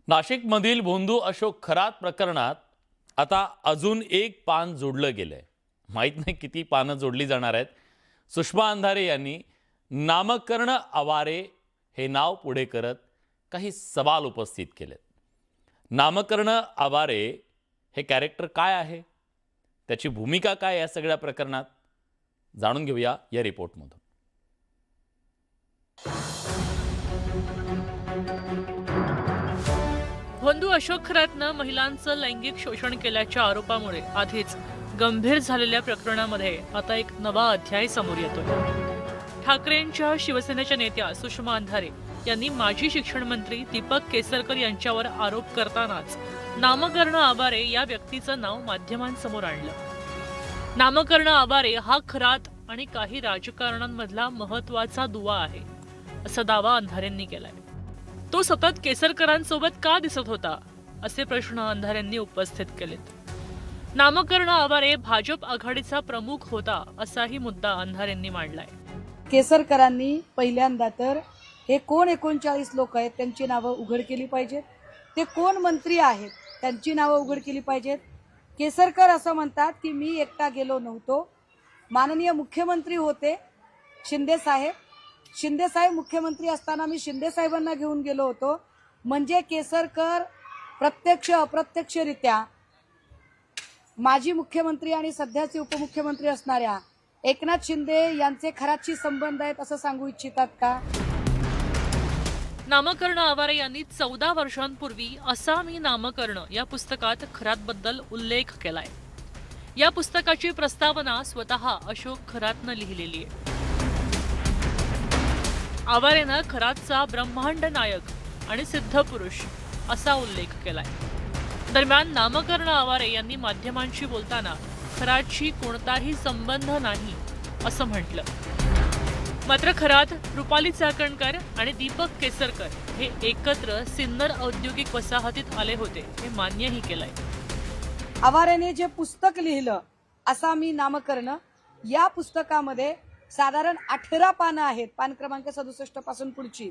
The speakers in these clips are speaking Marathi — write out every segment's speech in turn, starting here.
नाशिकमधील भोंदू अशोक खरात प्रकरणात आता अजून एक पान जोडलं गेलंय. माहित नाही किती पानं जोडली जाणार आहेत. सुषमा अंधारे यांनी नामकरण आवारे हे नाव पुढे करत काही सवाल उपस्थित केलेत. नामकरण आवारे हे कॅरेक्टर काय आहे, त्याची भूमिका काय या सगळ्या प्रकरणात, जाणून घेऊया या रिपोर्टमधून. भोंदू अशोक खरातनं महिलांचं लैंगिक शोषण केल्याच्या आरोपामुळे आधीच गंभीर झालेल्या प्रकरणामध्ये आता एक नवा अध्याय समोर येतोय. ठाकरेंच्या शिवसेनेच्या नेत्या सुषमा अंधारे यांनी माजी शिक्षण मंत्री दीपक केसरकर यांच्यावर आरोप करतानाच नामकर्ण आवारे या व्यक्तीचं नाव माध्यमांसमोर आणलं. नामकर्ण आवारे हा खरात आणि काही राजकारणांमधला महत्वाचा दुवा आहे, असा दावा अंधारेंनी केलाय. तो सतत केसरकरांसोबत का दिसत होता, असे प्रश्न अंधारेंनी उपस्थित केलेत. नामकर्ण आवारे भाजप आघाडीचा प्रमुख होता, असाही मुद्दा अंधारेंनी मांडलाय. केसरकरांनी पहिल्यांदा तर हे कोण 39 लोक आहेत त्यांची नावं उघड केली पाहिजेत, ते कोण मंत्री आहेत त्यांची नावं उघड केली पाहिजेत. केसरकर असं म्हणतात की मी एकटा गेलो नव्हतो, माननीय मुख्यमंत्री होते शिंदे साहेब मुख्यमंत्री असताना मी शिंदे साहेबांना घेऊन गेलो होतो. म्हणजे केसरकर प्रत्यक्ष अप्रत्यक्षरित्या माजी मुख्यमंत्री आणि सध्याचे उपमुख्यमंत्री असणाऱ्या एकनाथ शिंदे यांचे खरातशी संबंध आहेत असं सांगू इच्छितात का? नामकर्ण आवारे यांनी 14 वर्षांपूर्वी असा मी नामकर्ण या पुस्तकात खरातबद्दल उल्लेख केलाय. या पुस्तकाची प्रस्तावना स्वतः अशोक खरातनं लिहिलेली आहे. आवारेनं खरातचा ब्रह्मांड नायक आणि सिद्ध पुरुष असा उल्लेख केलाय. दरम्यान नामकर्ण आवारे यांनी माध्यमांशी बोलताना खरातशी कोणताही संबंध नाही असं म्हटलं. मात्र खरात, रुपाली चाकणकर आणि दीपक केसरकर हे एकत्र सिन्नर औद्योगिक वसाहतीत आले होते हे मान्यही केलंय. आवारेने जे पुस्तक लिहिलं असा मी नामकर्ण, या पुस्तकामध्ये साधारण 18 पानं आहेत. पान क्रमांक 67 पासून पुढची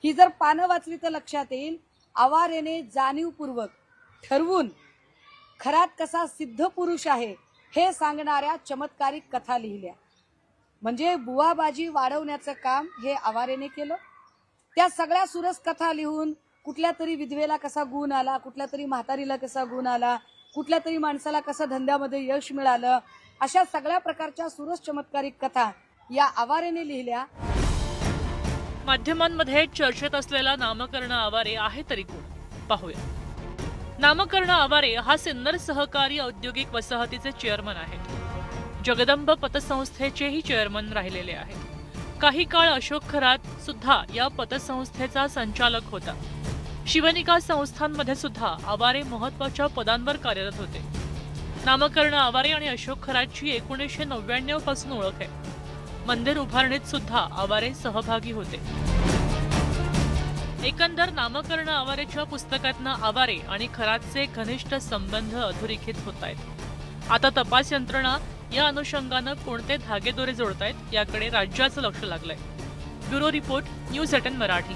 ही जर पानं वाचली तर लक्षात येईल आवारेने जाणीवपूर्वक ठरवून खरात कसा सिद्ध पुरुष आहे हे सांगणाऱ्या चमत्कारिक कथा लिहिल्या. म्हणजे बुवाबाजी वाढवण्याचं काम हे आवारेने केलं. त्या सगळ्या सुरस कथा लिहून कुठल्या तरी विधवेला कसा गुण आला, कुठल्या तरी म्हातारीला कसा गुण आला, कुठल्या तरी माणसाला कसं धंद्यामध्ये यश मिळालं, अशा सगळ्या प्रकारच्या सुरस चमत्कारिक कथा या आवारेने लिहिल्या. माध्यमांमध्ये चर्चेत असलेला नामकर्ण आवारे आहे तरी कोण, पाहूया. नामकर्ण आवारे हा सिन्नर सहकारी औद्योगिक वसाहतीचे चेअरमन आहेत. जगदंब पतसंस्थेचेही चेअरमन राहिलेले आहेत. काही काळ अशोक खरात सुद्धा या पतसंस्थेचा संचालक होता. शिवनिका संस्थांमध्ये सुद्धा आवारे महत्वाच्या पदांवर कार्यरत होते. नामकर्ण आवारे आणि अशोक खरातची 1999 पासून ओळख आहे. मंदिर उभारणीत सुद्धा आवारे सहभागी होते. एकंदर नामकर्ण आवारेच्या पुस्तकातनं आवारे आणि खरातचे घनिष्ठ संबंध अधोरेखित होत आहेत. आता तपास यंत्रणा या अनुषंगानं कोणते धागेदोरे जोडतायत याकडे राज्याचं लक्ष लागलंय. Bureau report, news 18 Marathi.